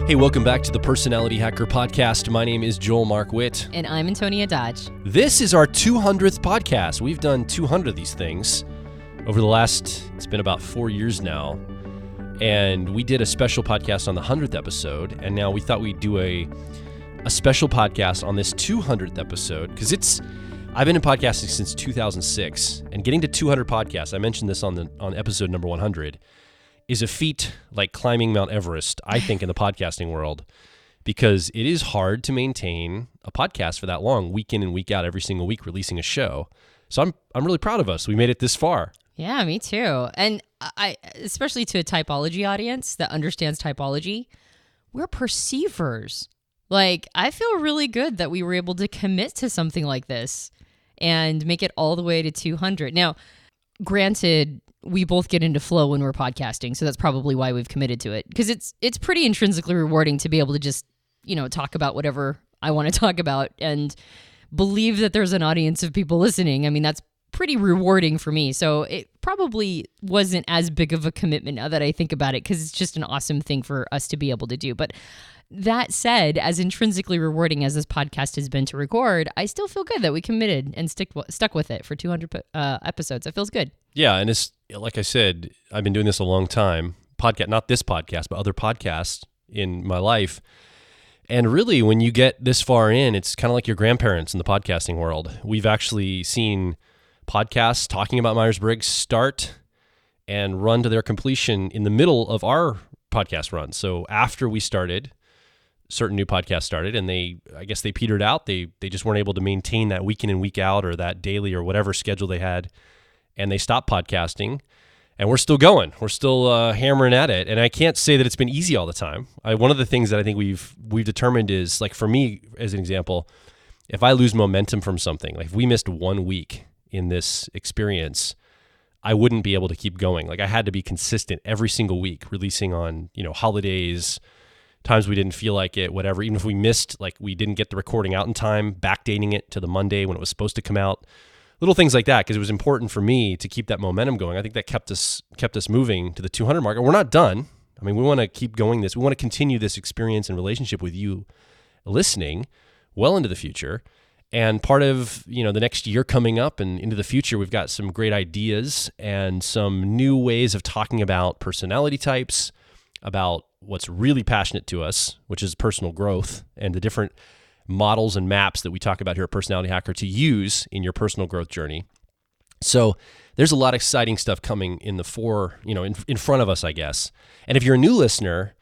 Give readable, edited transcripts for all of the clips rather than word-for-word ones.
Hey, welcome back to the Personality Hacker Podcast. My name is Joel Mark Witt. And I'm Antonia Dodge. This is our 200th podcast. We've done 200 of these things over the last, it's been about 4 years now. And we did a special podcast on the 100th episode. And now we thought we'd do a special podcast on this 200th episode because I've been in podcasting since 2006. And getting to 200 podcasts, I mentioned this on episode number 100, is a feat like climbing Mount Everest, I think, in the podcasting world, because it is hard to maintain a podcast for that long, week in and week out, every single week releasing a show. So I'm really proud of us. We made it this far. Yeah, me too. And I, especially to a typology audience that understands typology, we're perceivers. Like, I feel really good that we were able to commit to something like this and make it all the way to 200. Now, granted, we both get into flow when we're podcasting, so that's probably why we've committed to it, because it's pretty intrinsically rewarding to be able to just, talk about whatever I want to talk about and believe that there's an audience of people listening. I mean, that's pretty rewarding for me. So it probably wasn't as big of a commitment now that I think about it, because it's just an awesome thing for us to be able to do. But that said, as intrinsically rewarding as this podcast has been to record, I still feel good that we committed and stuck with it for 200 episodes. It feels good. Yeah, and it's like I said, I've been doing this a long time. Not this podcast, but other podcasts in my life. And really, when you get this far in, it's kind of like your grandparents in the podcasting world. We've actually seen podcasts talking about Myers-Briggs start and run to their completion in the middle of our podcast run. So after we started, certain new podcasts started, and I guess they petered out. They just weren't able to maintain that week in and week out or that daily or whatever schedule they had, and they stopped podcasting. And we're still going. We're still hammering at it. And I can't say that it's been easy all the time. One of the things that I think we've determined is, like, for me, as an example, if I lose momentum from something, like if we missed 1 week in this experience, I wouldn't be able to keep going. Like, I had to be consistent every single week, releasing on, holidays, times we didn't feel like it, whatever. Even if we missed, like we didn't get the recording out in time, backdating it to the Monday when it was supposed to come out. Little things like that, because it was important for me to keep that momentum going. I think that kept us moving to the 200 mark. And we're not done. I mean, we want to keep going this. We want to continue this experience and relationship with you listening well into the future. And part of, the next year coming up and into the future, we've got some great ideas and some new ways of talking about personality types, about what's really passionate to us, which is personal growth, and the different models and maps that we talk about here at Personality Hacker to use in your personal growth journey. So there's a lot of exciting stuff coming in in front of us, I guess. And if you're a new listener,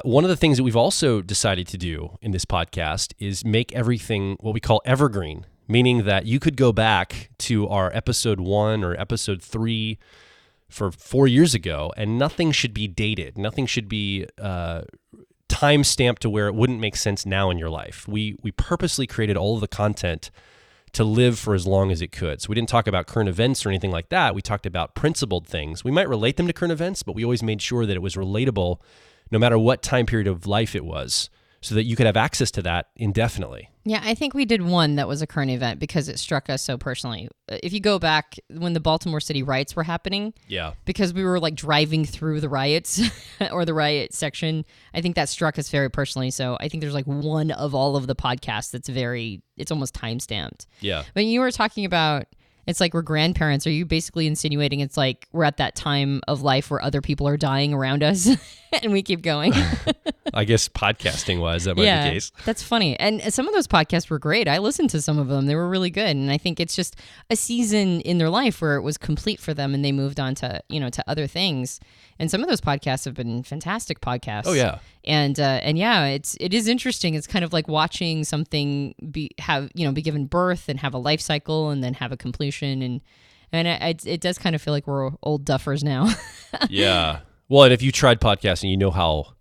one of the things that we've also decided to do in this podcast is make everything what we call evergreen, meaning that you could go back to our episode 1 or episode 3 for 4 years ago, and nothing should be dated. Nothing should be time stamped to where it wouldn't make sense now in your life. We purposely created all of the content to live for as long as it could. So we didn't talk about current events or anything like that. We talked about principled things. We might relate them to current events, but we always made sure that it was relatable no matter what time period of life it was, so that you could have access to that indefinitely. Yeah, I think we did one that was a current event because it struck us so personally. If you go back when the Baltimore City riots were happening, because we were like driving through the riots or the riot section, I think that struck us very personally. So I think there's like one of all of the podcasts that's it's almost time-stamped. Yeah. But you were talking about, it's like we're grandparents. Are you basically insinuating it's like we're at that time of life where other people are dying around us and we keep going? I guess podcasting-wise, that might be the case. That's funny. And some of those podcasts were great. I listened to some of them. They were really good. And I think it's just a season in their life where it was complete for them and they moved on to, to other things. And some of those podcasts have been fantastic podcasts. Oh, yeah. And yeah, it is interesting. It's kind of like watching something be given birth and have a life cycle and then have a completion. And it does kind of feel like we're old duffers now. Yeah. Well, and if you tried podcasting, you know how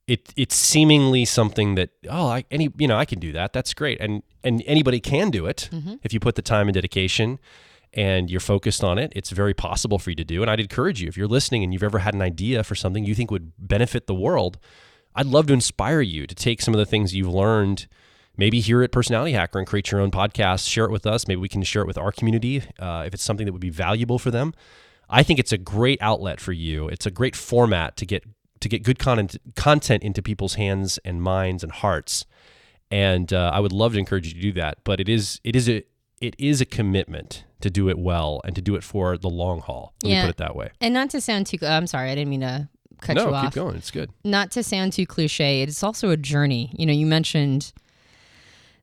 it's seemingly something that, I can do that. That's great. And anybody can do it if you put the time and dedication and you're focused on it. It's very possible for you to do. And I'd encourage you, if you're listening and you've ever had an idea for something you think would benefit the world, I'd love to inspire you to take some of the things you've learned, maybe here at Personality Hacker, and create your own podcast, share it with us. Maybe we can share it with our community if it's something that would be valuable for them. I think it's a great outlet for you. It's a great format to get get good content into people's hands and minds and hearts. And I would love to encourage you to do that. But it is a commitment to do it well and to do it for the long haul. Let me put it that way. And not to sound too, I'm sorry, I didn't mean to cut you off. No, keep going. It's good. Not to sound too cliche, it's also a journey. You mentioned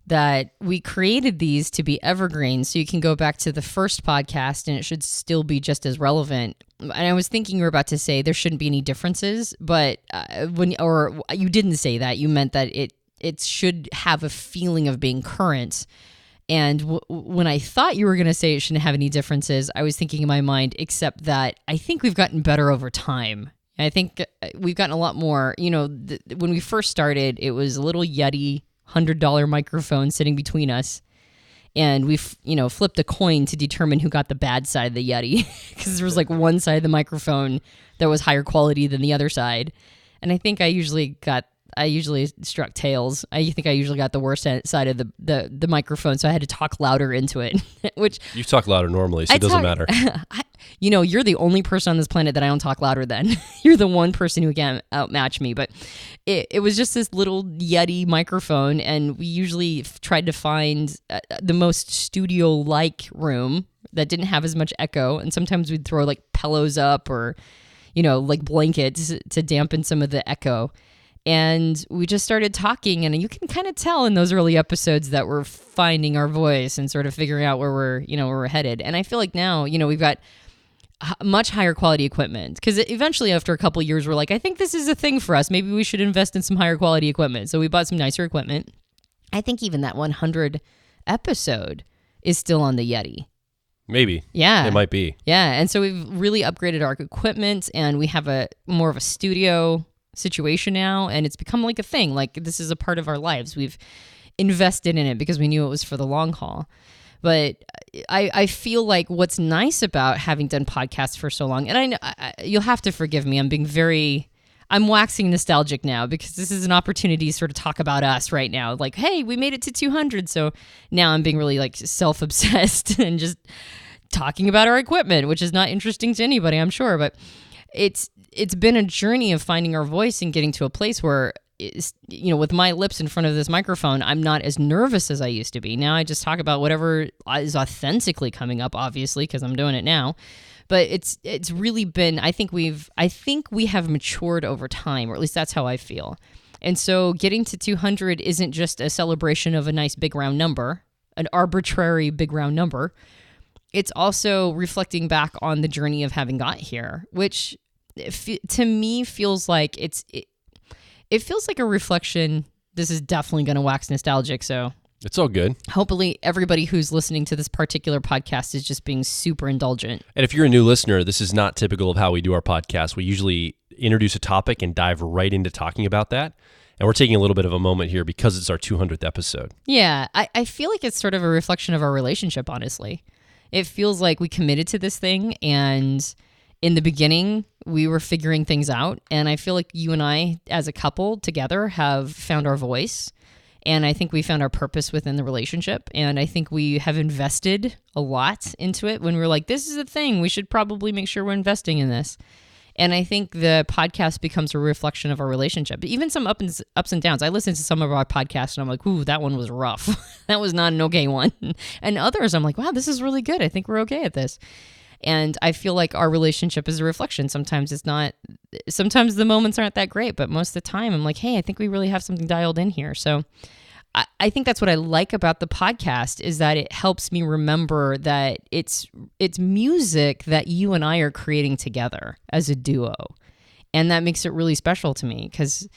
that we created these to be evergreen, so you can go back to the first podcast and it should still be just as relevant. And I was thinking you were about to say there shouldn't be any differences, but or you didn't say that. You meant that it should have a feeling of being current. And when I thought you were going to say it shouldn't have any differences, I was thinking in my mind, except that I think we've gotten better over time. I think we've gotten a lot more, when we first started, it was a little Yeti $100 microphone sitting between us. And we, flipped a coin to determine who got the bad side of the Yeti, because there was like one side of the microphone that was higher quality than the other side. And I think I usually struck tails. I think I usually got the worst side of the microphone, so I had to talk louder into it. Which you talk louder normally, so it doesn't matter. You're the only person on this planet that I don't talk louder than. You're the one person who can outmatch me. But it was just this little Yeti microphone, and we usually tried to find the most studio-like room that didn't have as much echo. And sometimes we'd throw like pillows up or, like blankets to dampen some of the echo. And we just started talking, and you can kind of tell in those early episodes that we're finding our voice and sort of figuring out where we're headed. And I feel like now, we've got much higher quality equipment, because eventually after a couple of years, we're like, I think this is a thing for us. Maybe we should invest in some higher quality equipment. So we bought some nicer equipment. I think even that 100 episode is still on the Yeti. Maybe. Yeah. It might be. Yeah. And so we've really upgraded our equipment, and we have more of a studio situation now, and it's become like a thing. Like, this is a part of our lives. We've invested in it because we knew it was for the long haul. But I feel like what's nice about having done podcasts for so long, and I know you'll have to forgive me, I'm waxing nostalgic now, because this is an opportunity to sort of talk about us right now. Like, hey, we made it to 200. So now I'm being really like self-obsessed and just talking about our equipment, which is not interesting to anybody, I'm sure. But it's been a journey of finding our voice and getting to a place where, with my lips in front of this microphone, I'm not as nervous as I used to be. Now I just talk about whatever is authentically coming up, obviously, because I'm doing it now. But it's really been, I think we have matured over time, or at least that's how I feel. And so getting to 200 isn't just a celebration of a nice big round number, an arbitrary big round number. It's also reflecting back on the journey of having got here, which to me feels like it feels like a reflection. This is definitely going to wax nostalgic, so it's all good. Hopefully everybody who's listening to this particular podcast is just being super indulgent. And if you're a new listener, this is not typical of how we do our podcast. We usually introduce a topic and dive right into talking about that. And we're taking a little bit of a moment here because it's our 200th episode. Yeah, I feel like it's sort of a reflection of our relationship, honestly. It feels like we committed to this thing, and in the beginning, we were figuring things out. And I feel like you and I, as a couple together, have found our voice. And I think we found our purpose within the relationship. And I think we have invested a lot into it when we were like, this is a thing. We should probably make sure we're investing in this. And I think the podcast becomes a reflection of our relationship. But even some ups and downs. I listen to some of our podcasts and I'm like, ooh, that one was rough. That was not an okay one. And others, I'm like, wow, this is really good. I think we're okay at this. And I feel like our relationship is a reflection. Sometimes the moments aren't that great, but most of the time I'm like, hey, I think we really have something dialed in here. So I think that's what I like about the podcast, is that it helps me remember that it's music that you and I are creating together as a duo. And that makes it really special to me, because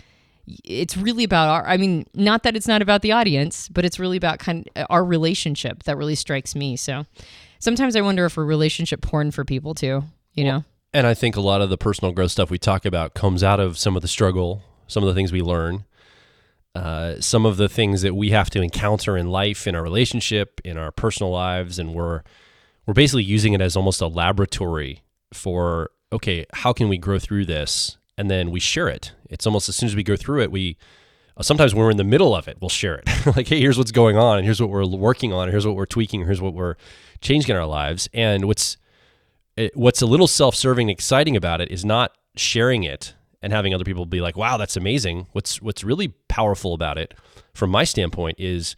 it's really about not that it's not about the audience, but it's really about kind of our relationship that really strikes me. So sometimes I wonder if we're relationship porn for people too, know? And I think a lot of the personal growth stuff we talk about comes out of some of the struggle, some of the things we learn, some of the things that we have to encounter in life, in our relationship, in our personal lives. And we're basically using it as almost a laboratory for, okay, how can we grow through this? And then we share it. It's almost as soon as we go through it, sometimes when we're in the middle of it, we'll share it. Like, hey, here's what's going on, and here's what we're working on, and here's what we're tweaking, and here's what we're changing in our lives. And what's a little self-serving and exciting about it is not sharing it and having other people be like, wow, that's amazing. What's really powerful about it from my standpoint is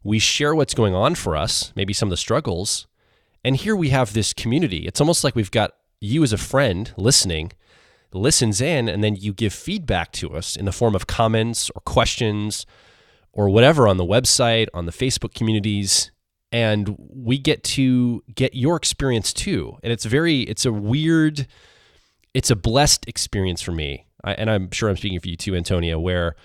we share what's going on for us, maybe some of the struggles. And here we have this community. It's almost like we've got you as a friend listening, listens in, and then you give feedback to us in the form of comments or questions or whatever on the website, on the Facebook communities. And we get to get your experience too. And it's a blessed experience for me. And I'm sure I'm speaking for you too, Antonia, where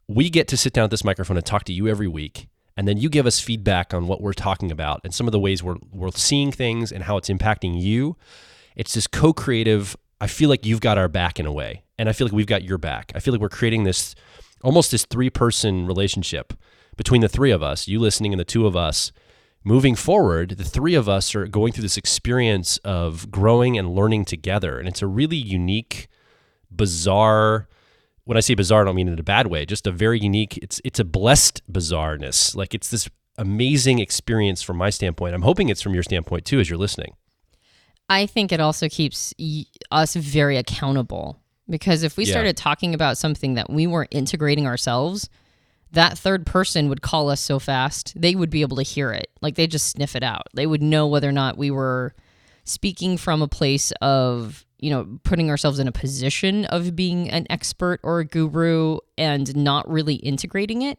we get to sit down at this microphone and talk to you every week. And then you give us feedback on what we're talking about and some of the ways we're seeing things and how it's impacting you. It's this co-creative, I feel like you've got our back in a way. And I feel like we've got your back. I feel like we're creating this, almost this 3-person relationship between the 3 of us, you listening and the 2 of us. Moving forward, the 3 of us are going through this experience of growing and learning together. And it's a really unique, bizarre, when I say bizarre, I don't mean in a bad way, just a very unique, it's a blessed bizarreness. Like it's this amazing experience from my standpoint. I'm hoping it's from your standpoint too, as you're listening. I think it also keeps us very accountable, because if we started talking about something that we weren't integrating ourselves, that third person would call us so fast, they would be able to hear it. Like they just sniff it out. They would know whether or not we were speaking from a place of, putting ourselves in a position of being an expert or a guru and not really integrating it.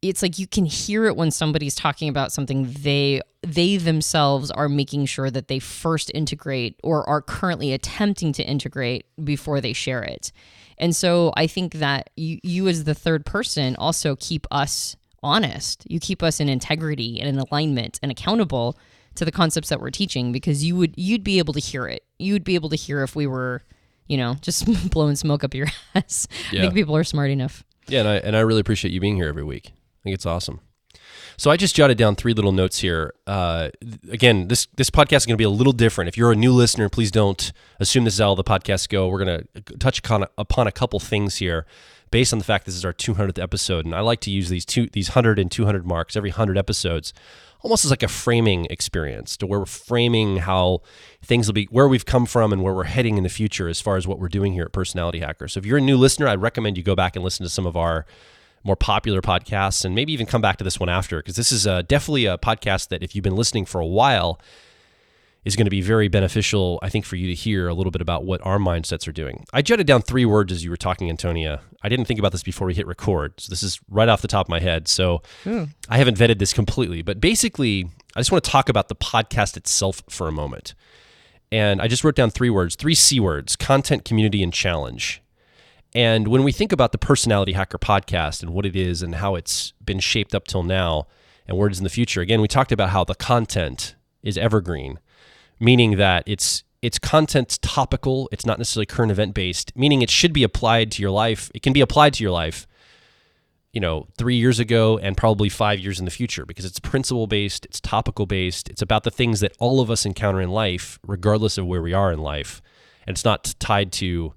It's like you can hear it when somebody's talking about something they themselves are making sure that they first integrate or are currently attempting to integrate before they share it. And so I think that you as the third person also keep us honest. You keep us in integrity and in alignment and accountable to the concepts that we're teaching, because you'd be able to hear it. You'd be able to hear if we were, just blowing smoke up your ass. Yeah. I think people are smart enough. Yeah, and I really appreciate you being here every week. I think it's awesome. So I just jotted down 3 little notes here. Again, this podcast is going to be a little different. If you're a new listener, please don't assume this is how the podcasts go. We're going to touch upon a couple things here based on the fact this is our 200th episode. And I like to use these 100 and 200 marks every 100 episodes almost as like a framing experience, to where we're framing how things will be, where we've come from and where we're heading in the future as far as what we're doing here at Personality Hacker. So if you're a new listener, I'd recommend you go back and listen to some of our more popular podcasts and maybe even come back to this one after, because this is definitely a podcast that if you've been listening for a while is going to be very beneficial, I think, for you to hear a little bit about what our mindsets are doing. I jotted down 3 words as you were talking, Antonia. I didn't think about this before we hit record, so this is right off the top of my head. So I haven't vetted this completely, but basically, I just want to talk about the podcast itself for a moment. And I just wrote down 3 words, 3 C words: content, community, and challenge. And when we think about the Personality Hacker podcast and what it is and how it's been shaped up till now and where it is in the future, again, we talked about how the content is evergreen, meaning that it's content's topical. It's not necessarily current event based, meaning it should be applied to your life. It can be applied to your life, 3 years ago and probably 5 years in the future, because it's principle based, it's topical based. It's about the things that all of us encounter in life, regardless of where we are in life. And it's not tied to,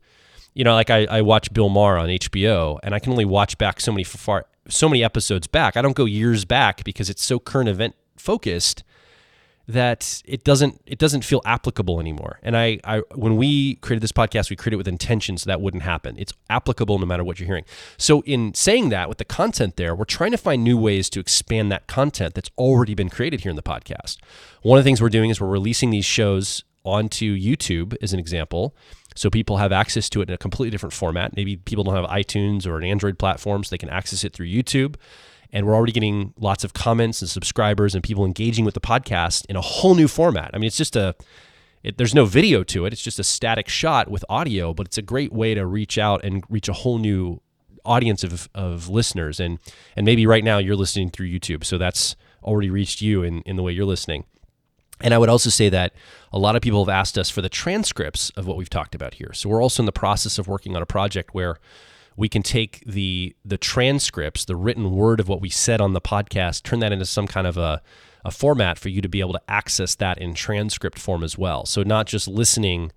like I watch Bill Maher on HBO, and I can only watch back so many episodes back. I don't go years back because it's so current event focused that it doesn't feel applicable anymore. And I when we created this podcast, we created it with intention so that wouldn't happen. It's applicable no matter what you're hearing. So in saying that, with the content there, we're trying to find new ways to expand that content that's already been created here in the podcast. One of the things we're doing is we're releasing these shows onto YouTube as an example, so people have access to it in a completely different format. Maybe people don't have iTunes or an Android platform, so they can access it through YouTube. And we're already getting lots of comments and subscribers and people engaging with the podcast in a whole new format. I mean, it's just there's no video to it. It's just a static shot with audio, but it's a great way to reach out and reach a whole new audience of listeners. And maybe right now you're listening through YouTube, so that's already reached you in the way you're listening. And I would also say that a lot of people have asked us for the transcripts of what we've talked about here. So we're also in the process of working on a project where we can take the transcripts, the written word of what we said on the podcast, turn that into some kind of a format for you to be able to access that in transcript form as well. So not just listening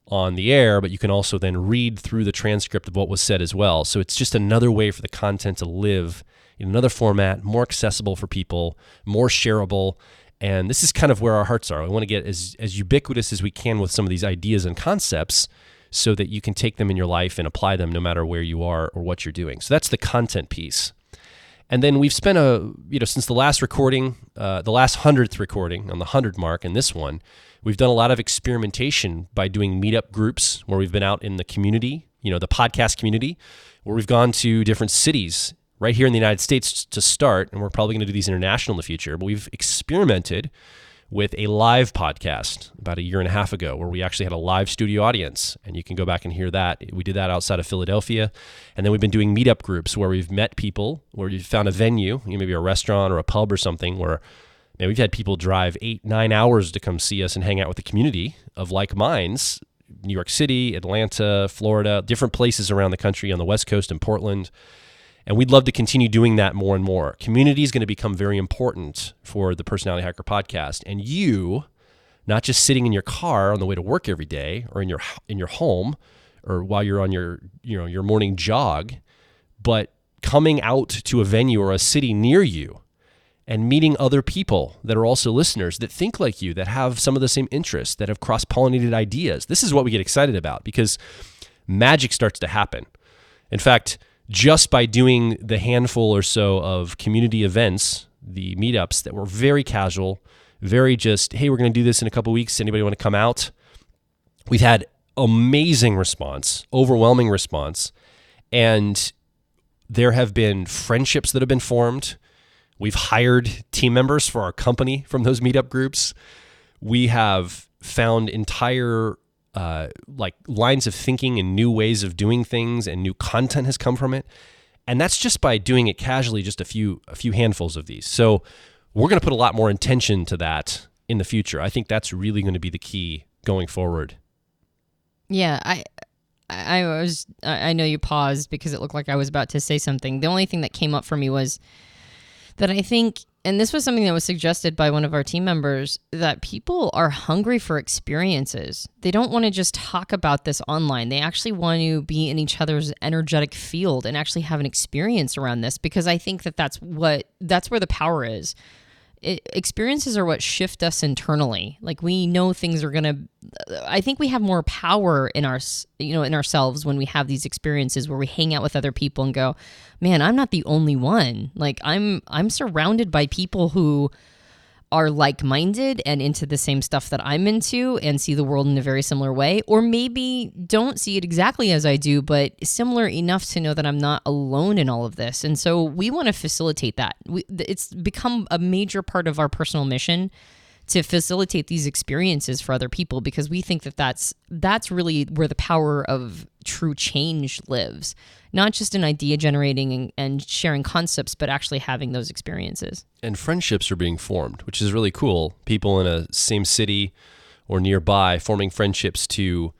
on the air, but you can also then read through the transcript of what was said as well. So it's just another way for the content to live in another format, more accessible for people, more shareable. And this is kind of where our hearts are. We want to get as ubiquitous as we can with some of these ideas and concepts so that you can take them in your life and apply them no matter where you are or what you're doing. So that's the content piece. And then we've spent since the last recording, the last 100th recording on the 100 mark and this one, we've done a lot of experimentation by doing meetup groups where we've been out in the community, the podcast community, where we've gone to different cities right here in the United States to start, and we're probably going to do these international in the future, but we've experimented with a live podcast about a year and a half ago where we actually had a live studio audience, and you can go back and hear that. We did that outside of Philadelphia, and then we've been doing meetup groups where we've met people, where you've found a venue, maybe a restaurant or a pub or something, where we've had people drive 8-9 hours to come see us and hang out with the community of like minds, New York City, Atlanta, Florida, different places around the country on the West Coast and Portland. And we'd love to continue doing that more and more. Community is going to become very important for the Personality Hacker podcast. And you, not just sitting in your car on the way to work every day or in your home or while you're on your morning jog, but coming out to a venue or a city near you and meeting other people that are also listeners that think like you, that have some of the same interests, that have cross-pollinated ideas. This is what we get excited about because magic starts to happen. In fact, just by doing the handful or so of community events, the meetups that were very casual, very just, hey, we're going to do this in a couple of weeks. Anybody want to come out? We've had amazing response, overwhelming response. And there have been friendships that have been formed. We've hired team members for our company from those meetup groups. We have found entire lines of thinking and new ways of doing things, and new content has come from it. And that's just by doing it casually, just a few handfuls of these. So we're going to put a lot more intention to that in the future. I think that's really going to be the key going forward. Yeah, I know you paused because it looked like I was about to say something. The only thing that came up for me was that I think, and this was something that was suggested by one of our team members, that people are hungry for experiences. They don't want to just talk about this online. They actually want to be in each other's energetic field and actually have an experience around this, because I think that that's where the power is. Experiences are what shift us internally. Like, we know things are I think we have more power in ourselves when we have these experiences where we hang out with other people and go, man, I'm not the only one. Like, I'm surrounded by people who are like-minded and into the same stuff that I'm into and see the world in a very similar way, or maybe don't see it exactly as I do, but similar enough to know that I'm not alone in all of this. And so we want to facilitate that. It's become a major part of our personal mission to facilitate these experiences for other people, because we think that that's really where the power of true change lives. Not just in idea generating and sharing concepts, but actually having those experiences. And friendships are being formed, which is really cool. People in a same city or nearby forming friendships to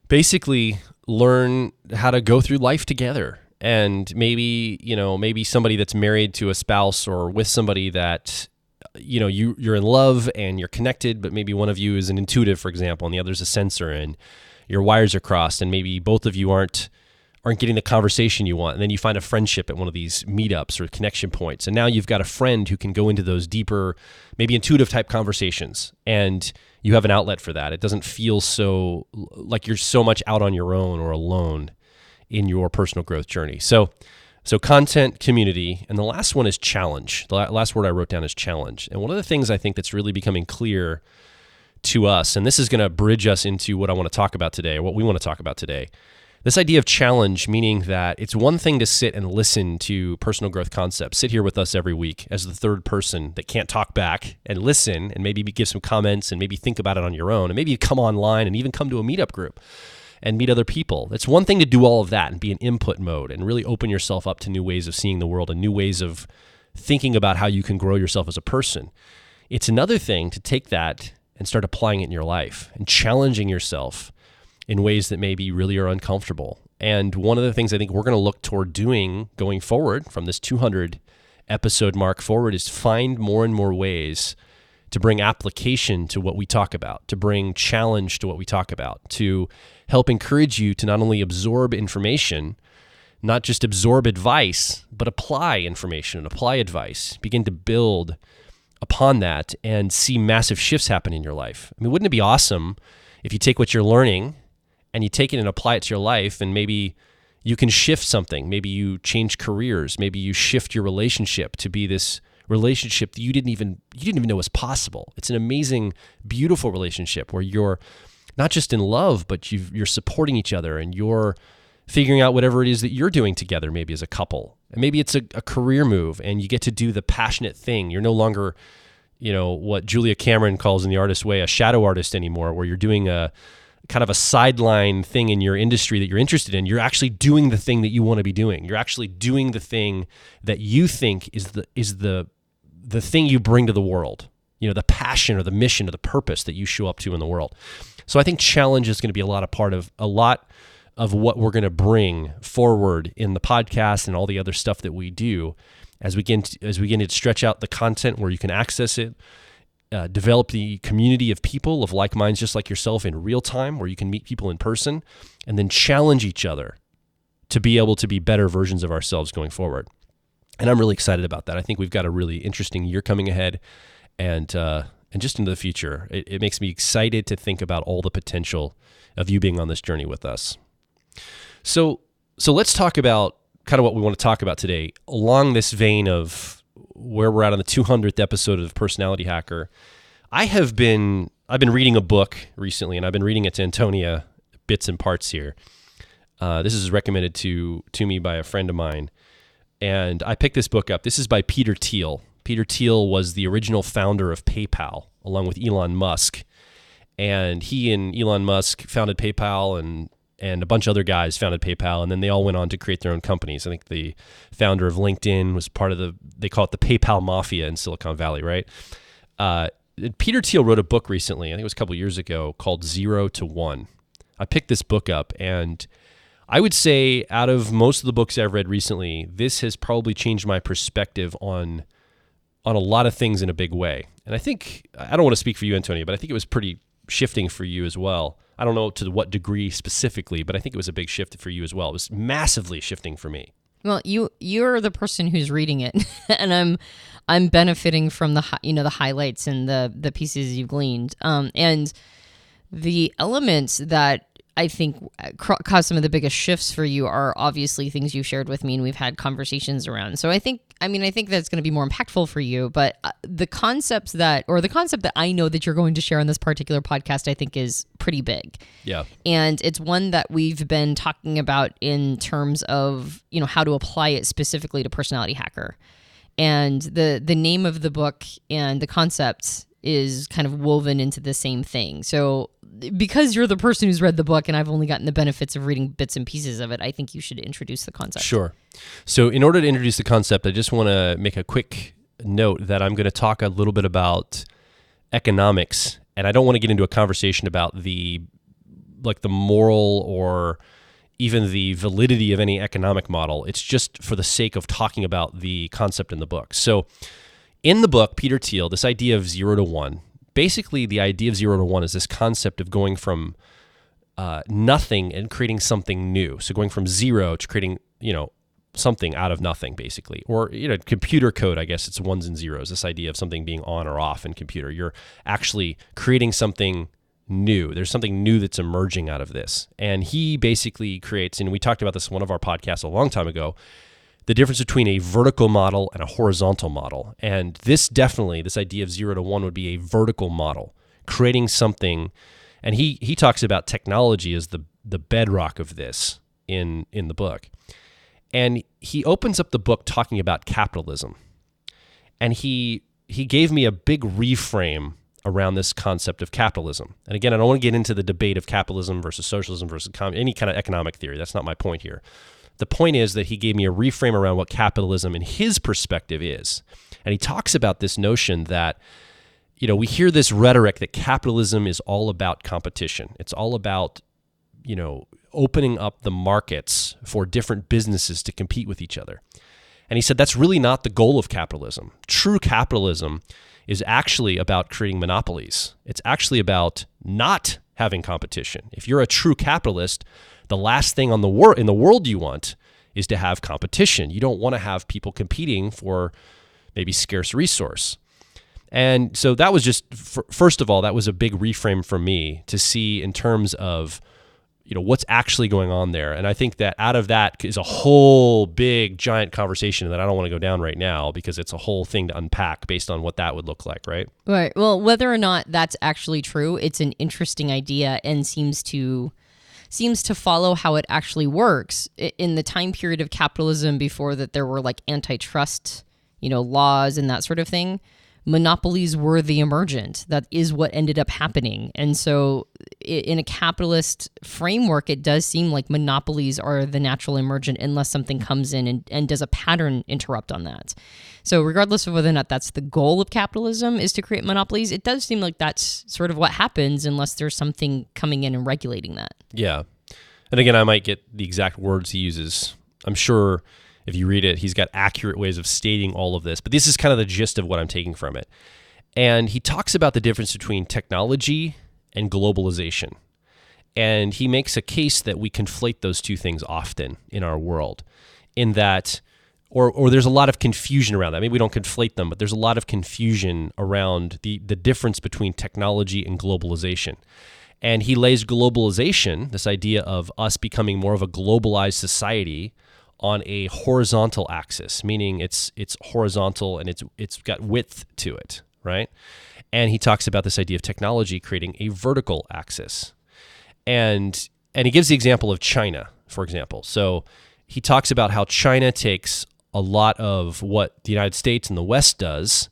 basically learn how to go through life together. And maybe somebody that's married to a spouse or with somebody that you're in love and you're connected, but maybe one of you is an intuitive, for example, and the other's a sensor, and your wires are crossed, and maybe both of you aren't getting the conversation you want. And then you find a friendship at one of these meetups or connection points. And now you've got a friend who can go into those deeper, maybe intuitive type conversations. And you have an outlet for that. It doesn't feel so like you're so much out on your own or alone in your personal growth journey. So content, community, and the last one is challenge. The last word I wrote down is challenge. And one of the things I think that's really becoming clear to us, and this is going to bridge us into what I want to talk about today, or what we want to talk about today, this idea of challenge, meaning that it's one thing to sit and listen to personal growth concepts, sit here with us every week as the third person that can't talk back, and listen and maybe give some comments and maybe think about it on your own, and maybe you come online and even come to a meetup group and meet other people. It's one thing to do all of that and be in input mode and really open yourself up to new ways of seeing the world and new ways of thinking about how you can grow yourself as a person. It's another thing to take that and start applying it in your life and challenging yourself in ways that maybe really are uncomfortable. And one of the things I think we're going to look toward doing going forward from this 200 episode mark forward is find more and more ways to bring application to what we talk about, to bring challenge to what we talk about, to help encourage you to not only absorb information, not just absorb advice, but apply information and apply advice, begin to build upon that and see massive shifts happen in your life. I mean, wouldn't it be awesome if you take what you're learning and you take it and apply it to your life, and maybe you can shift something. Maybe you change careers. Maybe you shift your relationship to be this relationship that you didn't even know was possible. It's an amazing, beautiful relationship where you're not just in love, but you're supporting each other, and you're figuring out whatever it is that you're doing together, maybe as a couple. And maybe it's a career move, and you get to do the passionate thing. You're no longer, what Julia Cameron calls in The Artist's Way, a shadow artist anymore, where you're doing a kind of a sideline thing in your industry that you're interested in. You're actually doing the thing that you want to be doing. You're actually doing the thing that you think is the thing you bring to the world. The passion or the mission or the purpose that you show up to in the world. So I think challenge is going to be a lot of what we're going to bring forward in the podcast and all the other stuff that we do as we begin to stretch out the content where you can access it, develop the community of people of like minds just like yourself in real time where you can meet people in person, and then challenge each other to be able to be better versions of ourselves going forward. And I'm really excited about that. I think we've got a really interesting year coming ahead, and just into the future. It makes me excited to think about all the potential of you being on this journey with us. So let's talk about kind of what we want to talk about today along this vein of where we're at on the 200th episode of Personality Hacker. I've been reading a book recently, and I've been reading it to Antonia, bits and parts here. This is recommended to me by a friend of mine, and I picked this book up. This is by Peter Thiel. Peter Thiel was the original founder of PayPal, along with Elon Musk. And he and Elon Musk founded PayPal, and a bunch of other guys founded PayPal, and then they all went on to create their own companies. I think the founder of LinkedIn was part of they call it the PayPal Mafia in Silicon Valley, right? Peter Thiel wrote a book recently, I think it was a couple years ago, called 0 to 1. I picked this book up, and I would say out of most of the books I've read recently, this has probably changed my perspective on a lot of things in a big way. And I think, I don't want to speak for you, Antonia, but I think it was pretty shifting for you as well. I don't know to what degree specifically, but I think it was a big shift for you as well. It was massively shifting for me. Well, you're the person who's reading it, and I'm benefiting from the highlights and the pieces you've gleaned, and the elements that I think cause some of the biggest shifts for you are obviously things you've shared with me and we've had conversations around. So I think that's going to be more impactful for you, but the concept that I know that you're going to share on this particular podcast, I think is pretty big. Yeah. And it's one that we've been talking about in terms of, how to apply it specifically to Personality Hacker. And the name of the book and the concept is kind of woven into the same thing. So because you're the person who's read the book and I've only gotten the benefits of reading bits and pieces of it, I think you should introduce the concept. Sure. So in order to introduce the concept, I just want to make a quick note that I'm going to talk a little bit about economics, and I don't want to get into a conversation about the moral or even the validity of any economic model. It's just for the sake of talking about the concept in the book. So in the book, Peter Thiel, this idea of 0 to 1, basically the idea of 0 to 1 is this concept of going from nothing and creating something new. So going from zero to creating, something out of nothing, basically. Or, computer code, I guess it's ones and zeros, this idea of something being on or off in computer. You're actually creating something new. There's something new that's emerging out of this. And he basically creates, and we talked about this in one of our podcasts a long time ago, the difference between a vertical model and a horizontal model. And this idea of 0 to 1 would be a vertical model, creating something. And he talks about technology as the bedrock of this in the book. And he opens up the book talking about capitalism. And he gave me a big reframe around this concept of capitalism. And again, I don't want to get into the debate of capitalism versus socialism versus any kind of economic theory. That's not my point here. The point is that he gave me a reframe around what capitalism in his perspective is. And he talks about this notion that, we hear this rhetoric that capitalism is all about competition. It's all about, opening up the markets for different businesses to compete with each other. And he said that's really not the goal of capitalism. True capitalism is actually about creating monopolies. It's actually about not having competition. If you're a true capitalist, the last thing in the world you want is to have competition. You don't want to have people competing for maybe scarce resource. And so that was just, first of all, that was a big reframe for me to see in terms of what's actually going on there. And I think that out of that is a whole big giant conversation that I don't want to go down right now because it's a whole thing to unpack based on what that would look like, right? Right. Well, whether or not that's actually true, it's an interesting idea and seems to follow how it actually works. In the time period of capitalism before that there were like antitrust, laws and that sort of thing, monopolies were the emergent. That is what ended up happening. And so in a capitalist framework, it does seem like monopolies are the natural emergent unless something comes in and does a pattern interrupt on that. So regardless of whether or not that's the goal of capitalism is to create monopolies, it does seem like that's sort of what happens unless there's something coming in and regulating that. Yeah. And again, I might get the exact words he uses. I'm sure if you read it, he's got accurate ways of stating all of this, but this is kind of the gist of what I'm taking from it. And he talks about the difference between technology and globalization. And he makes a case that we conflate those two things often in our world, in that, or there's a lot of confusion around that. Maybe we don't conflate them, but there's a lot of confusion around the difference between technology and globalization. And he lays globalization, this idea of us becoming more of a globalized society, on a horizontal axis, meaning it's horizontal and it's got width to it, right? And he talks about this idea of technology creating a vertical axis. And he gives the example of China, for example. So he talks about how China takes a lot of what the United States and the West does,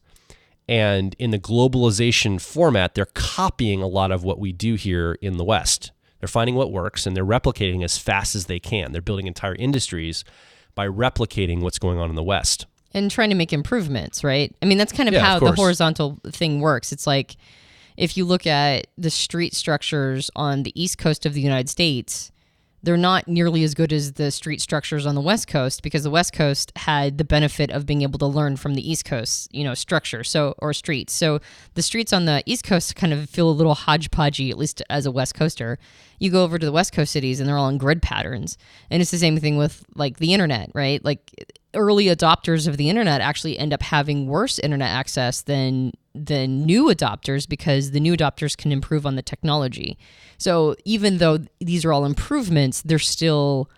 and in the globalization format, they're copying a lot of what we do here in the West. They're finding what works, and they're replicating as fast as they can. They're building entire industries by replicating what's going on in the West. And trying to make improvements, right? I mean, that's kind of how the horizontal thing works. It's like if you look at the street structures on the East Coast of the United States, they're not nearly as good as the street structures on the West Coast because the West Coast had the benefit of being able to learn from the East Coast, structure, or streets. So the streets on the East Coast kind of feel a little hodgepodgey, at least as a West Coaster. You go over to the West Coast cities and they're all in grid patterns. And it's the same thing with like the internet, right? Like early adopters of the internet actually end up having worse internet access than new adopters because the new adopters can improve on the technology. So even though these are all improvements, they're still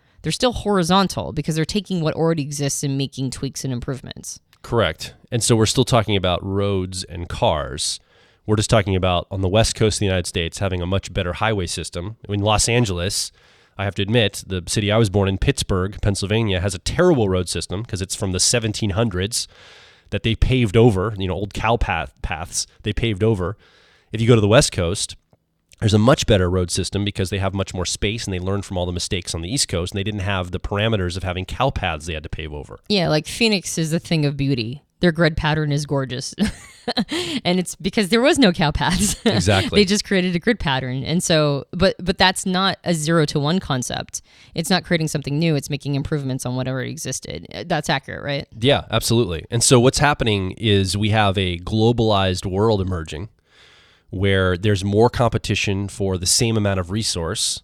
horizontal because they're taking what already exists and making tweaks and improvements. Correct. And so we're still talking about roads and cars. We're just talking about on the West Coast of the United States having a much better highway system. In Los Angeles, I have to admit, the city I was born in, Pittsburgh, Pennsylvania, has a terrible road system because it's from the 1700s that they paved over, old cow paths they paved over. If you go to the West Coast, there's a much better road system because they have much more space and they learned from all the mistakes on the East Coast and they didn't have the parameters of having cow paths they had to pave over. Yeah, like Phoenix is a thing of beauty. Their grid pattern is gorgeous. And it's because there was no cow paths. Exactly. They just created a grid pattern. And so, but that's not a 0 to 1 concept. It's not creating something new. It's making improvements on whatever existed. That's accurate, right? Yeah, absolutely. And so what's happening is we have a globalized world emerging where there's more competition for the same amount of resource.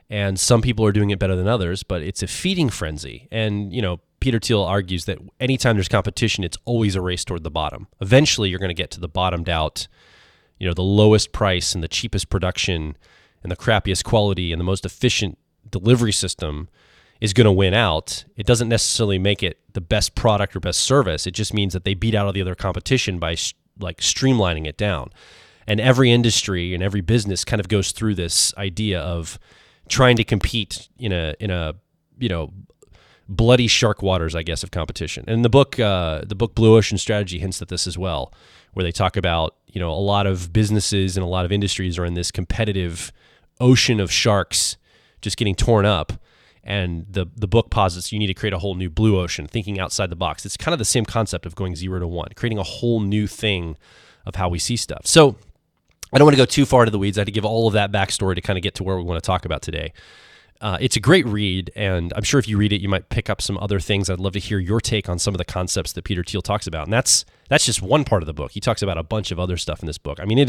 And some people are doing it better than others, but it's a feeding frenzy. And, Peter Thiel argues that anytime there's competition, it's always a race toward the bottom. Eventually, you're going to get to the bottomed out, the lowest price and the cheapest production and the crappiest quality and the most efficient delivery system is going to win out. It doesn't necessarily make it the best product or best service. It just means that they beat out all the other competition by streamlining it down. And every industry and every business kind of goes through this idea of trying to compete in a bloody shark waters, I guess, of competition. And the book Blue Ocean Strategy hints at this as well, where they talk about, a lot of businesses and a lot of industries are in this competitive ocean of sharks just getting torn up. And the book posits you need to create a whole new blue ocean, thinking outside the box. It's kind of the same concept of going 0 to 1, creating a whole new thing of how we see stuff. So I don't want to go too far into the weeds. I had to give all of that backstory to kind of get to where we want to talk about today. It's a great read, and I'm sure if you read it, you might pick up some other things. I'd love to hear your take on some of the concepts that Peter Thiel talks about, and that's just one part of the book. He talks about a bunch of other stuff in this book. I mean, it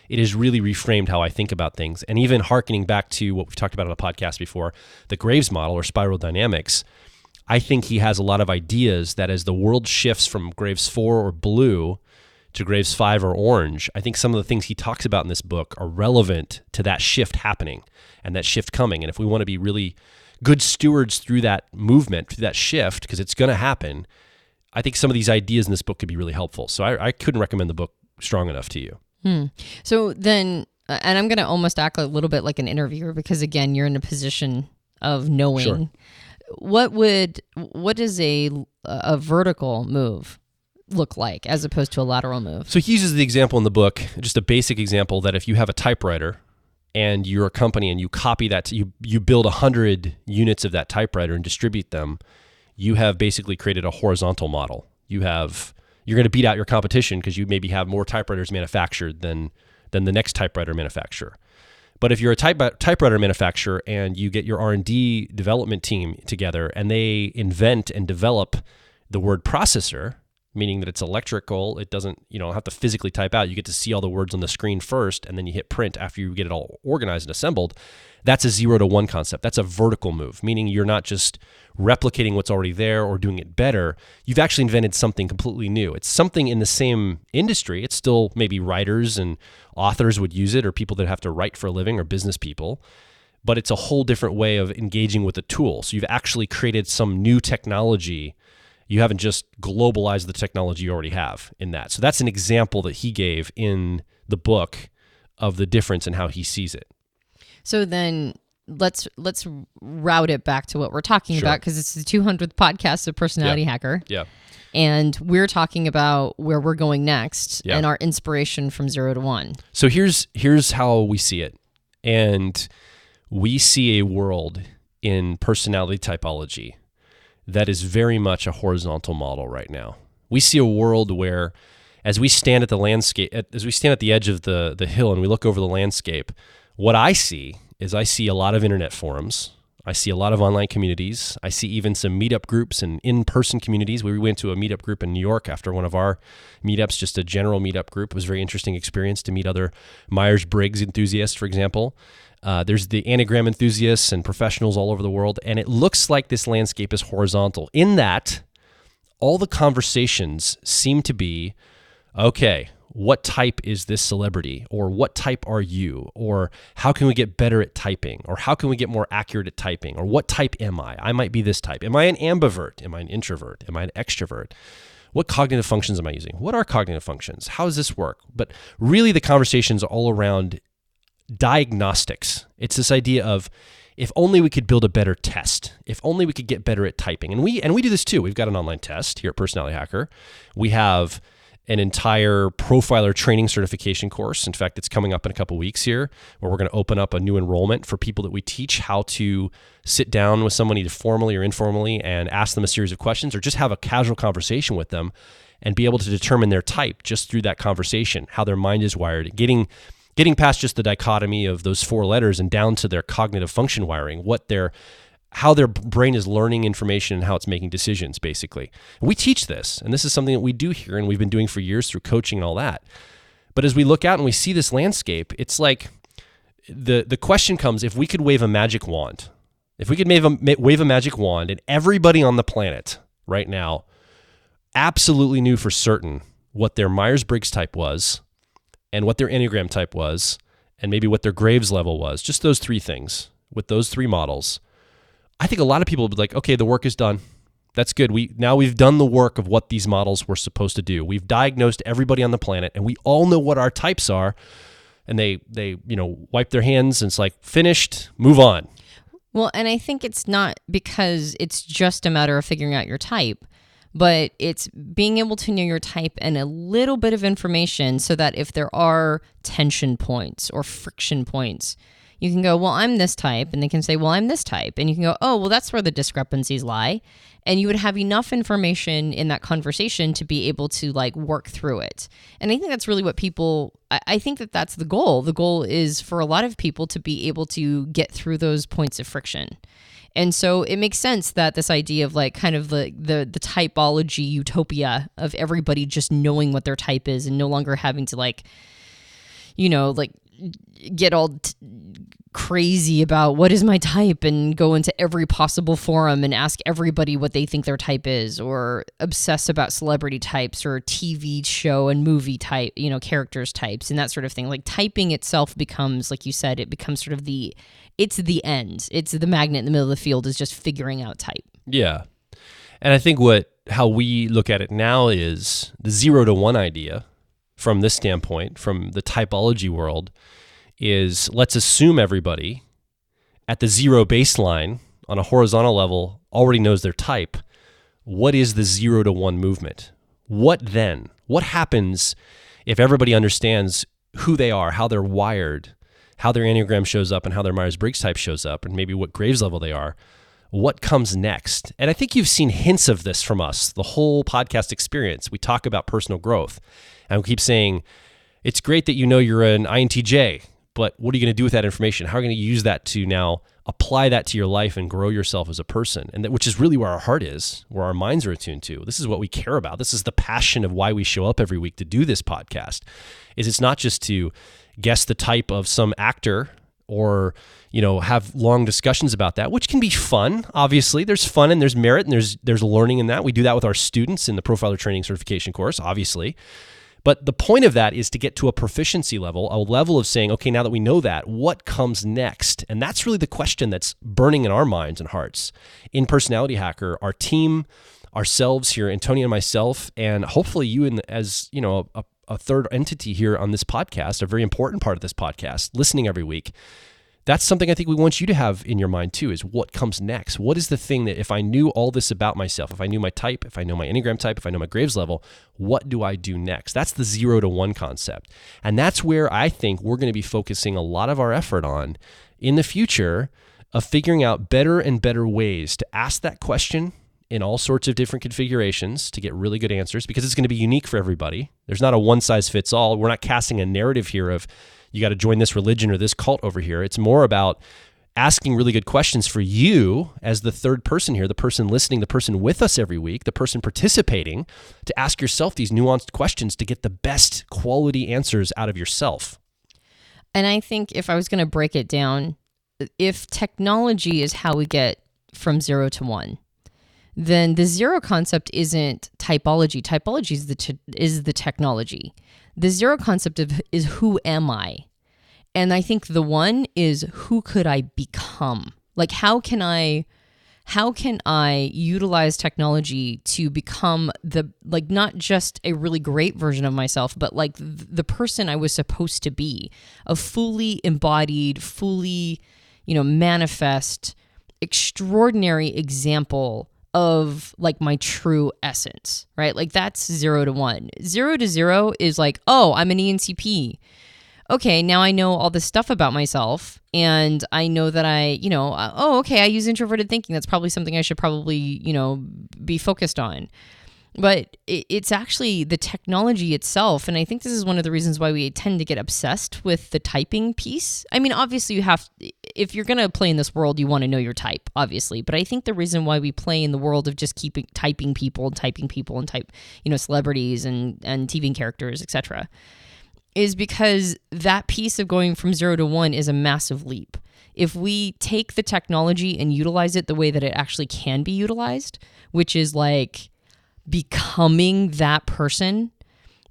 is really reframed how I think about things, and even hearkening back to what we've talked about on a podcast before, the Graves model or spiral dynamics. I think he has a lot of ideas that as the world shifts from Graves 4 or blue to Graves 5 or Orange, I think some of the things he talks about in this book are relevant to that shift happening and that shift coming. And if we want to be really good stewards through that movement, through that shift, because it's going to happen, I think some of these ideas in this book could be really helpful. So I couldn't recommend the book strong enough to you. So then, and I'm going to almost act a little bit like an interviewer because, again, you're in a position of knowing. Sure. What does a vertical move look like as opposed to a lateral move? So he uses the example in the book, just a basic example, that if you have a typewriter and you're a company and you copy that, you build 100 units of that typewriter and distribute them, you have basically created a horizontal model. You're going to beat out your competition because you maybe have more typewriters manufactured than the next typewriter manufacturer. But if you're a typewriter manufacturer and you get your R&D development team together and they invent and develop the word processor, meaning that it's electrical, it doesn't, have to physically type out. You get to see all the words on the screen first, and then you hit print after you get it all organized and assembled. That's a 0 to 1 concept. That's a vertical move, meaning you're not just replicating what's already there or doing it better. You've actually invented something completely new. It's something in the same industry. It's still maybe writers and authors would use it, or people that have to write for a living, or business people. But it's a whole different way of engaging with the tool. So you've actually created some new technology. You haven't just globalized the technology you already have in that. So that's an example that he gave in the book of the difference in how he sees it. So then let's route it back to what we're talking about, because it's the 200th podcast of Personality Hacker. Yeah. And we're talking about where we're going next and our inspiration from 0 to 1. So here's how we see it. And we see a world in personality typology that is very much a horizontal model right now. We see a world where as we stand at the landscape, as we stand at the edge of the hill and we look over the landscape, what I see is I see a lot of internet forums. I see a lot of online communities. I see even some meetup groups and in-person communities. We went to a meetup group in New York after one of our meetups, just a general meetup group. It was a very interesting experience to meet other Myers-Briggs enthusiasts, for example. There's the Enneagram enthusiasts and professionals all over the world. And it looks like this landscape is horizontal in that all the conversations seem to be, okay, what type is this celebrity? Or what type are you? Or how can we get better at typing? Or how can we get more accurate at typing? Or what type am I? I might be this type. Am I an ambivert? Am I an introvert? Am I an extrovert? What cognitive functions am I using? What are cognitive functions? How does this work? But really the conversations are all around diagnostics. It's this idea of if only we could build a better test, if only we could get better at typing. And we do this too. We've got an online test here at Personality Hacker. We have an entire profiler training certification course. In fact, it's coming up in a couple weeks here where we're going to open up a new enrollment for people that we teach how to sit down with someone either formally or informally and ask them a series of questions or just have a casual conversation with them and be able to determine their type just through that conversation, how their mind is wired, getting past just the dichotomy of those 4 letters and down to their cognitive function wiring, how their brain is learning information and how it's making decisions, basically. We teach this, and this is something that we do here and we've been doing for years through coaching and all that. But as we look out and we see this landscape, it's like the question comes, if we could wave a magic wand, wave a magic wand and everybody on the planet right now absolutely knew for certain what their Myers-Briggs type was and what their Enneagram type was and maybe what their Graves level was, just those 3 things with those 3 models, I think a lot of people would be like, okay, the work is done. That's good. We've done the work of what these models were supposed to do. We've diagnosed everybody on the planet and we all know what our types are. And they wipe their hands and it's like, finished, move on. Well, and I think it's not because it's just a matter of figuring out your type, but it's being able to know your type and a little bit of information so that if there are tension points or friction points, you can go, well, I'm this type. And they can say, well, I'm this type. And you can go, oh, well, that's where the discrepancies lie. And you would have enough information in that conversation to be able to work through it. And I think that's really what I think that that's the goal. The goal is for a lot of people to be able to get through those points of friction. And so it makes sense that this idea of kind of the typology utopia of everybody just knowing what their type is and no longer having to get all crazy about what is my type and go into every possible forum and ask everybody what they think their type is, or obsess about celebrity types or TV show and movie type, characters types and that sort of thing. Like typing itself becomes, like you said, it becomes sort of it's the end. It's the magnet in the middle of the field is just figuring out type. Yeah. And I think how we look at it now is the 0 to 1 idea from this standpoint, from the typology world, is let's assume everybody at the 0 baseline on a horizontal level already knows their type. What is the 0 to 1 movement? What then? What happens if everybody understands who they are, how they're wired, how their Enneagram shows up and how their Myers-Briggs type shows up, and maybe what Graves level they are? What comes next? And I think you've seen hints of this from us, the whole podcast experience. We talk about personal growth, and we keep saying, it's great that you know you're an INTJ, but what are you going to do with that information? How are you going to use that to now apply that to your life and grow yourself as a person? And which is really where our heart is, where our minds are attuned to. This is what we care about. This is the passion of why we show up every week to do this podcast. It's not just to guess the type of some actor or have long discussions about that, which can be fun. Obviously, there's fun and there's merit and there's learning in that. We do that with our students in the Profiler Training Certification course, obviously. But the point of that is to get to a proficiency level, a level of saying, okay, now that we know that, what comes next? And that's really the question that's burning in our minds and hearts. In Personality Hacker, our team, ourselves here, Antonia and myself, and hopefully you as a third entity here on this podcast, a very important part of this podcast, listening every week. That's something I think we want you to have in your mind too, is what comes next? What is the thing that if I knew all this about myself, if I knew my type, if I know my Enneagram type, if I know my Graves level, what do I do next? That's the 0 to 1 concept. And that's where I think we're going to be focusing a lot of our effort on in the future of figuring out better and better ways to ask that question in all sorts of different configurations to get really good answers, because it's going to be unique for everybody. There's not a one size fits all. We're not casting a narrative here of you got to join this religion or this cult over here. It's more about asking really good questions for you as the third person here, the person listening, the person with us every week, the person participating, to ask yourself these nuanced questions to get the best quality answers out of yourself. And I think if I was going to break it down, if technology is how we get from 0 to 1, then the 0 concept isn't typology. Typology is the technology. The 0 concept is who am I? And I think the 1 is who could I become? Like how can I utilize technology to become not just a really great version of myself, but like the person I was supposed to be, a fully embodied, fully, manifest, extraordinary example of like my true essence, right? Like that's 0 to 1. 0 to 0 is like, oh, I'm an ENTP. Okay, now I know all this stuff about myself, and I know that I use introverted thinking. That's probably something I should be focused on. But it's actually the technology itself, and I think this is one of the reasons why we tend to get obsessed with the typing piece. I mean, obviously if you're going to play in this world, you want to know your type, obviously. But I think the reason why we play in the world of just typing people and type, celebrities and TV characters, etc., is because that piece of going from 0 to 1 is a massive leap. If we take the technology and utilize it the way that it actually can be utilized, which is like becoming that person,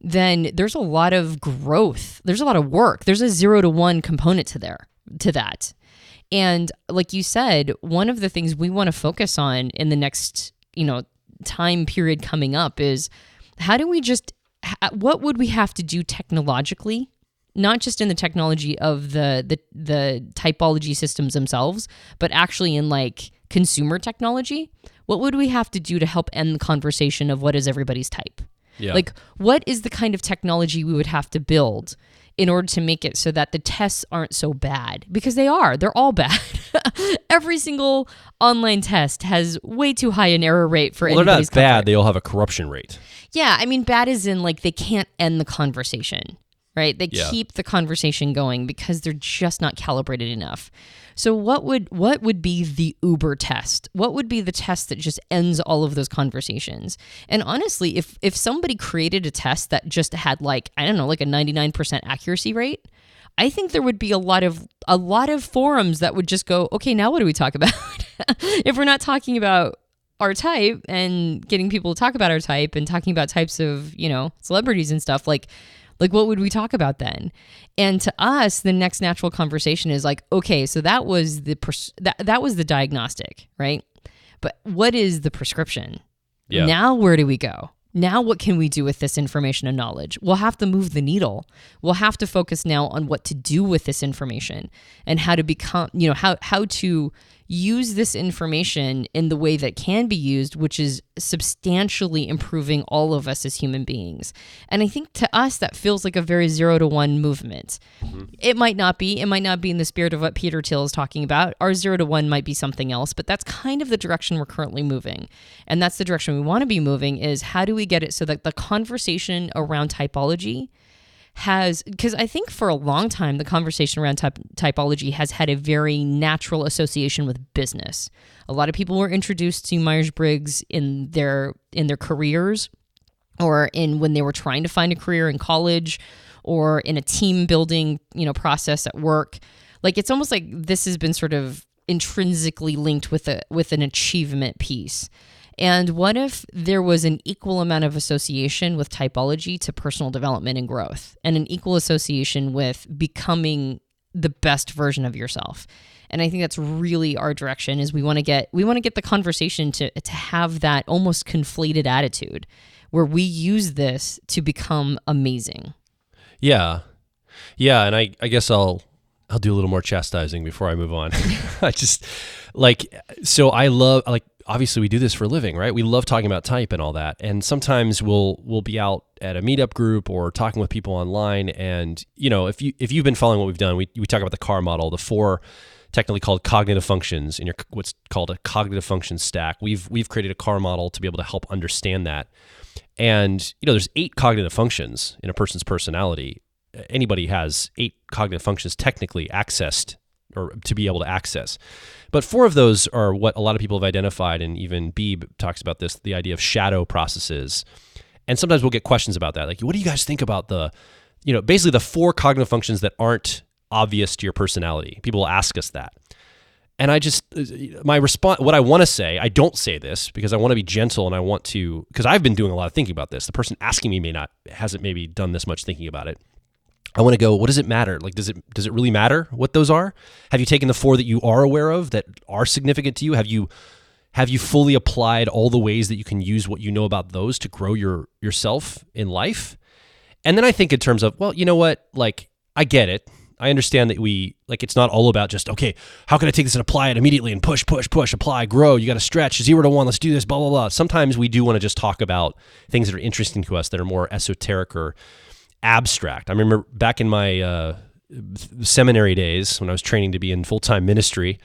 then there's a lot of growth. There's a lot of work. There's a 0 to 1 component to that. And like you said, one of the things we want to focus on in the next, time period coming up is how do we what would we have to do technologically, not just in the technology of the typology systems themselves, but actually in like consumer technology? What would we have to do to help end the conversation of what is everybody's type? Yeah. Like, what is the kind of technology we would have to build in order to make it so that the tests aren't so bad? Because they're all bad. Every single online test has way too high an error rate for anybody's they're not bad, comfort. they all have a corruption rate. Yeah, I mean, bad is in like they can't end the conversation, right? They keep the conversation going because they're just not calibrated enough. So what would be the Uber test? What would be the test that just ends all of those conversations? And honestly, if somebody created a test that just had like, I don't know, like a 99% accuracy rate, I think there would be a lot of forums that would just go, okay, now what do we talk about? If we're not talking about our type and getting people to talk about our type and talking about types of, celebrities and stuff, like what would we talk about then? And to us, the next natural conversation is like, okay, so that was that was the diagnostic, right? But what is the prescription? Yeah. Now where do we go? Now what can we do with this information and knowledge? We'll have to move the needle. We'll have to focus now on what to do with this information and how to become, how to use this information in the way that can be used, which is substantially improving all of us as human beings. And I think to us, that feels like a very 0 to 1 movement. Mm-hmm. It might not be in the spirit of what Peter Thiel is talking about. Our 0 to 1 might be something else, but that's kind of the direction we're currently moving. And that's the direction we want to be moving, is how do we get it so that the conversation around typology because I think for a long time, the conversation around typology has had a very natural association with business. A lot of people were introduced to Myers-Briggs in their careers, or when they were trying to find a career in college, or in a team building, process at work. Like, it's almost like this has been sort of intrinsically linked with an achievement piece. And what if there was an equal amount of association with typology to personal development and growth, and an equal association with becoming the best version of yourself? And I think that's really our direction, is we want to get the conversation to have that almost conflated attitude where we use this to become amazing. Yeah. Yeah. And I guess I'll do a little more chastising before I move on. I just I love, obviously we do this for a living, right? We love talking about type and all that. And sometimes we'll be out at a meetup group or talking with people online. And, if you've been following what we've done, we talk about the CAR model, the 4 technically called cognitive functions in what's called a cognitive function stack. We've created a CAR model to be able to help understand that. And, there's 8 cognitive functions in a person's personality. Anybody has 8 cognitive functions technically accessed, or to be able to access. But 4 of those are what a lot of people have identified, and even Beebe talks about this, the idea of shadow processes. And sometimes we'll get questions about that. Like, what do you guys think about basically the 4 cognitive functions that aren't obvious to your personality? People will ask us that. And my response, what I want to say, I don't say this because I want to be gentle, and because I've been doing a lot of thinking about this. The person asking me hasn't maybe done this much thinking about it. I want to go, what does it matter? Like, does it really matter what those are? Have you taken the 4 that you are aware of that are significant to you? Have you fully applied all the ways that you can use what you know about those to grow yourself in life? And then I think in terms of, well, you know what? Like, I get it. I understand that it's not all about just, okay, how can I take this and apply it immediately and push, apply, grow. You got to stretch 0 to 1. Let's do this, blah, blah, blah. Sometimes we do want to just talk about things that are interesting to us that are more esoteric or abstract. I remember back in my seminary days when I was training to be in full-time ministry,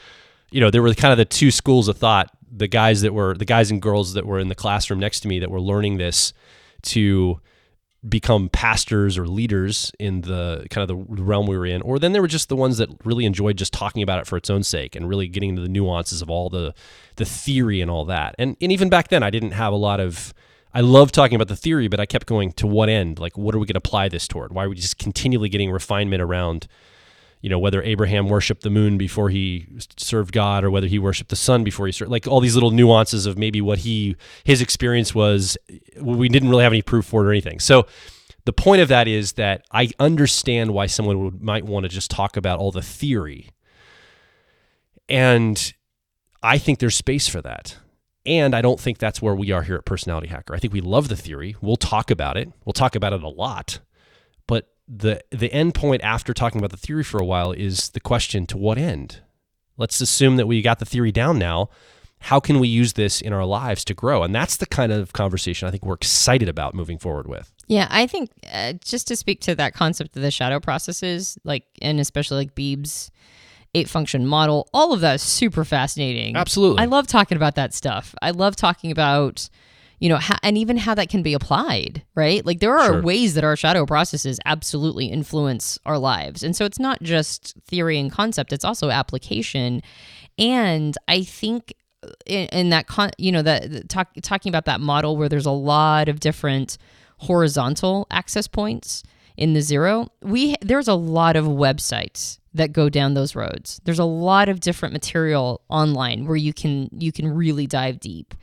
there were kind of the 2 schools of thought. The guys and girls that were in the classroom next to me that were learning this to become pastors or leaders in the kind of the realm we were in. Or then there were just the ones that really enjoyed just talking about it for its own sake and really getting into the nuances of all the theory and all that. And even back then I didn't have I love talking about the theory, but I kept going, to what end? Like, what are we going to apply this toward? Why are we just continually getting refinement around, whether Abraham worshiped the moon before he served God, or whether he worshiped the sun before he served, like all these little nuances of maybe what his experience was. We didn't really have any proof for it or anything. So the point of that is that I understand why someone might want to just talk about all the theory. And I think there's space for that. And I don't think that's where we are here at Personality Hacker. I think we love the theory. We'll talk about it. We'll talk about it a lot. But the end point after talking about the theory for a while is the question, to what end? Let's assume that we got the theory down now. How can we use this in our lives to grow? And that's the kind of conversation I think we're excited about moving forward with. Yeah, I think just to speak to that concept of the shadow processes, and especially like Beebe's 8-function model, all of that is super fascinating. Absolutely. I love talking about that stuff. I love talking about, and even how that can be applied, right? Like, there are ways that our shadow processes absolutely influence our lives. And so it's not just theory and concept, it's also application. And I think in that, talking about that model where there's a lot of different horizontal access points, in the zero, there's a lot of websites that go down those roads. There's a lot of different material online where you can really dive deep.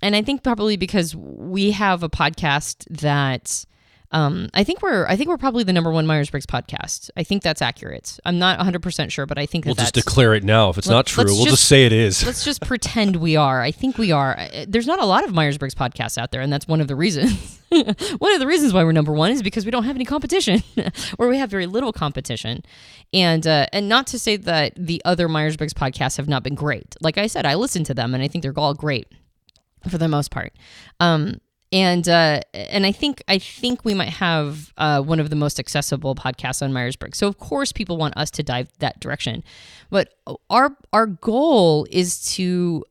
And I think probably because we have a podcast that I think we're probably the number one Myers-Briggs podcast. I think that's accurate. I'm not 100% sure, but I think we'll just declare it now. If it's not true, we'll just say it is. Let's just pretend we are. I think we are. There's not a lot of Myers-Briggs podcasts out there, and that's one of the reasons. One of the reasons why we're number one is because we don't have any competition, or we have very little competition. And not to say that the other Myers-Briggs podcasts have not been great. Like I said, I listen to them, and I think they're all great for the most part. And I think we might have one of the most accessible podcasts on Myers-Briggs. So of course people want us to dive that direction, but our goal is to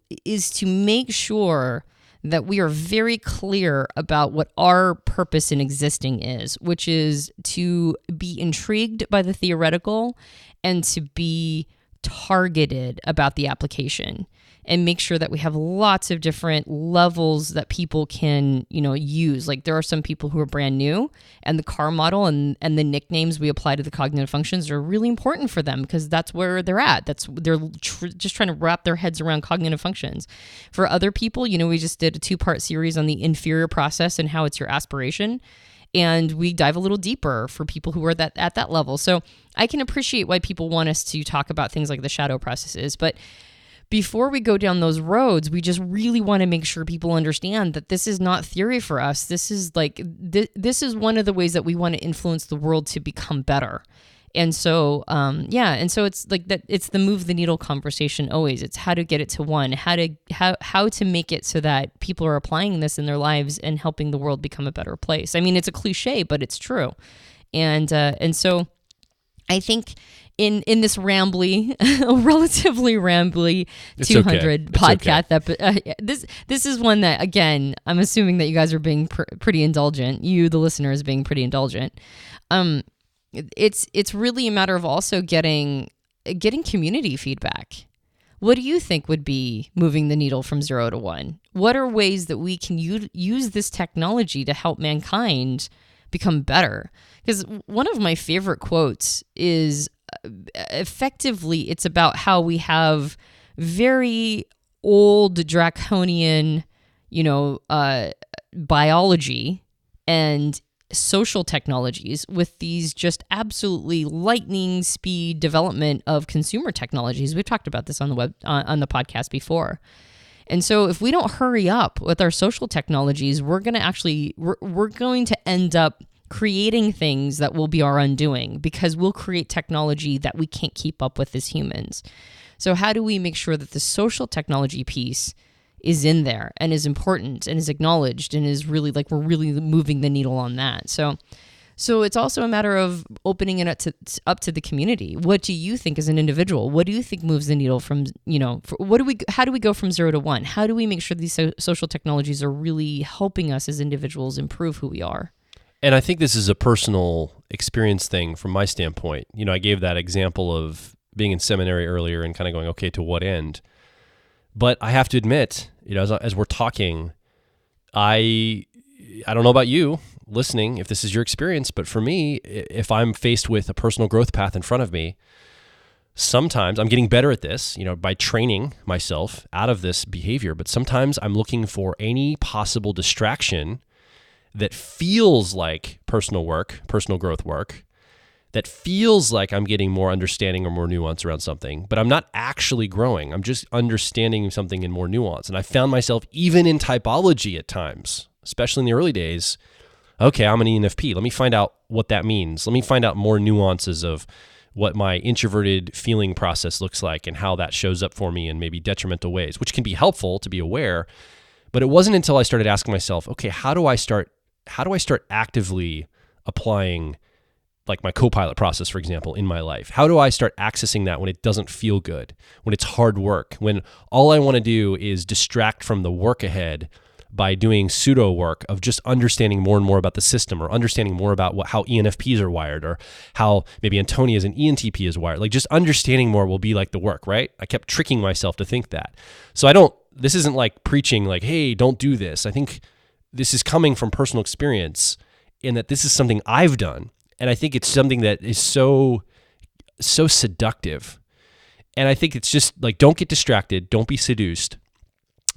make sure that we are very clear about what our purpose in existing is, which is to be intrigued by the theoretical and to be targeted about the application, and make sure that we have lots of different levels that people can, use. Like there are some people who are brand new, and the car model and the nicknames we apply to the cognitive functions are really important for them because that's where they're at. They're just trying to wrap their heads around cognitive functions. For other people, we just did a 2-part series on the inferior process and how it's your aspiration. And we dive a little deeper for people who are at that level. So I can appreciate why people want us to talk about things like the shadow processes, but before we go down those roads, we just really want to make sure people understand that this is not theory for us. This is this is one of the ways that we want to influence the world to become better. And so, and so it's like that. It's the move the needle conversation always. It's how to get it to one, how to make it so that people are applying this in their lives and helping the world become a better place. I mean, it's a cliche, but it's true. And so I think in this rambly, relatively rambly 200 podcast, this is one that, again, I'm assuming that you guys are being pretty indulgent. You, the listener, is being pretty indulgent. It's really a matter of also getting community feedback. What do you think would be moving the needle from 0 to 1? What are ways that we can use this technology to help mankind become better? Because one of my favorite quotes is effectively it's about how we have very old draconian, biology and social technologies with these just absolutely lightning speed development of consumer technologies. We've talked about this on the on the podcast before. And so if we don't hurry up with our social technologies, we're going to end up creating things that will be our undoing because we'll create technology that we can't keep up with as humans. So how do we make sure that the social technology piece is in there and is important and is acknowledged and is really we're really moving the needle on that? So it's also a matter of opening it up to the community. What do you think as an individual? What do you think moves the needle from, how do we go from 0 to 1? How do we make sure these social technologies are really helping us as individuals improve who we are? And I think this is a personal experience thing from my standpoint. I gave that example of being in seminary earlier and kind of going, okay, to what end? But I have to admit, as we're talking, I don't know about you listening, if this is your experience, but for me, if I'm faced with a personal growth path in front of me, sometimes I'm getting better at this, by training myself out of this behavior, but sometimes I'm looking for any possible distraction that feels like personal growth work, that feels like I'm getting more understanding or more nuance around something, but I'm not actually growing. I'm just understanding something in more nuance. And I found myself even in typology at times, especially in the early days. Okay, I'm an ENFP. Let me find out what that means. Let me find out more nuances of what my introverted feeling process looks like and how that shows up for me in maybe detrimental ways, which can be helpful to be aware. But it wasn't until I started asking myself, okay, how do I start actively applying like my Copilot process, for example, in my life? How do I start accessing that when it doesn't feel good, when it's hard work, when all I want to do is distract from the work ahead by doing pseudo work of just understanding more and more about the system or understanding more about how ENFPs are wired or how maybe Antonia as an ENTP is wired. Like just understanding more will be like the work, right? I kept tricking myself to think that. So this isn't like preaching like, hey, don't do this. I think this is coming from personal experience in that this is something I've done. And I think it's something that is so seductive. And I think it's just like, don't get distracted. Don't be seduced.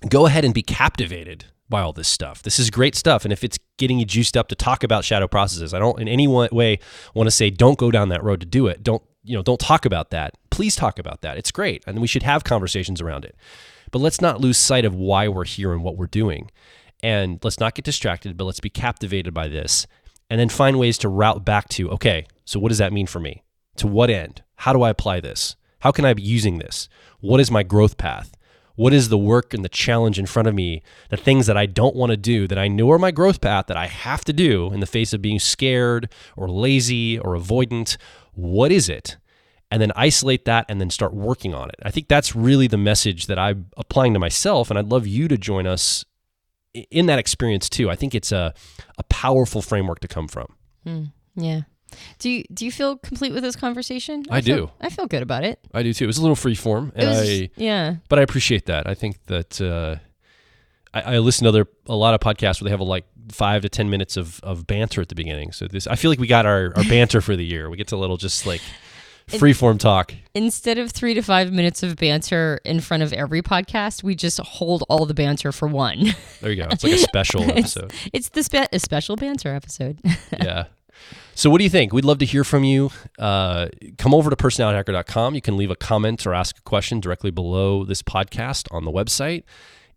Go ahead and be captivated by all this stuff. This is great stuff. And if it's getting you juiced up to talk about shadow processes, I don't in any way want to say don't go down that road to do it. Don't talk about that. Please talk about that. It's great. And we should have conversations around it. But let's not lose sight of why we're here and what we're doing. And let's not get distracted, but let's be captivated by this. And then find ways to route back to, okay, so what does that mean for me? To what end? How do I apply this? How can I be using this? What is my growth path? What is the work and the challenge in front of me? The things that I don't want to do that I know are my growth path that I have to do in the face of being scared or lazy or avoidant. What is it? And then isolate that and then start working on it. I think that's really the message that I'm applying to myself, and I'd love you to join us in that experience too. I think it's a powerful framework to come from. Yeah. Do you feel complete with this conversation? I do. I feel good about it. I do too. It was a little free form, and but I appreciate that. I think that I listen to a lot of podcasts where they have like 5 to 10 minutes of banter at the beginning. So I feel like we got our banter for the year. We get to a little just like free form talk. Instead of 3 to 5 minutes of banter in front of every podcast, we just hold all the banter for one. There you go. It's like a special episode. It's a special banter episode. Yeah. So what do you think? We'd love to hear from you. Come over to personalityhacker.com. You can leave a comment or ask a question directly below this podcast on the website.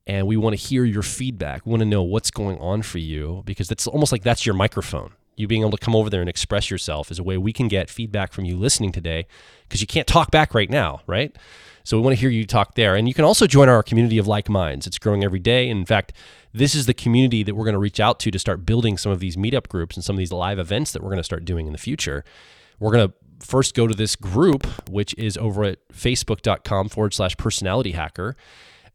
And we want to hear your feedback. We want to know what's going on for you, because it's almost like that's your microphone. You being able to come over there and express yourself is a way we can get feedback from you listening today, because you can't talk back right now, right? So we want to hear you talk there. And you can also join our community of like minds. It's growing every day. And in fact, this is the community that we're going to reach out to start building some of these meetup groups and some of these live events that we're going to start doing in the future. We're going to first go to this group, which is over at facebook.com/personalityhacker.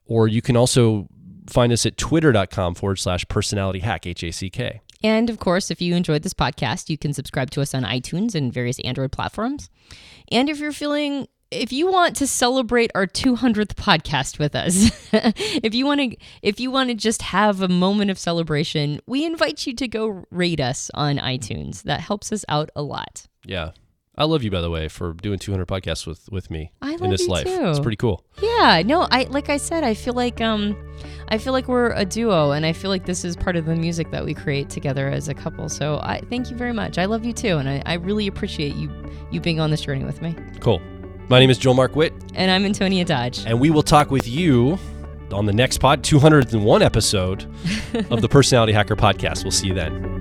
Or you can also find us at twitter.com/personalityhack, HACK. And of course, if you enjoyed this podcast, you can subscribe to us on iTunes and various Android platforms. And if you want to celebrate our 200th podcast with us, if you want to just have a moment of celebration, we invite you to go rate us on iTunes. That helps us out a lot. Yeah. I love you, by the way, for doing 200 podcasts with me in this life. Too. It's pretty cool. Yeah, no, like I said, I feel like we're a duo, and I feel like this is part of the music that we create together as a couple. So I thank you very much. I love you too, and I really appreciate you being on this journey with me. Cool. My name is Joel Mark Witt. And I'm Antonia Dodge. And we will talk with you on the next 201 episode of the Personality Hacker Podcast. We'll see you then.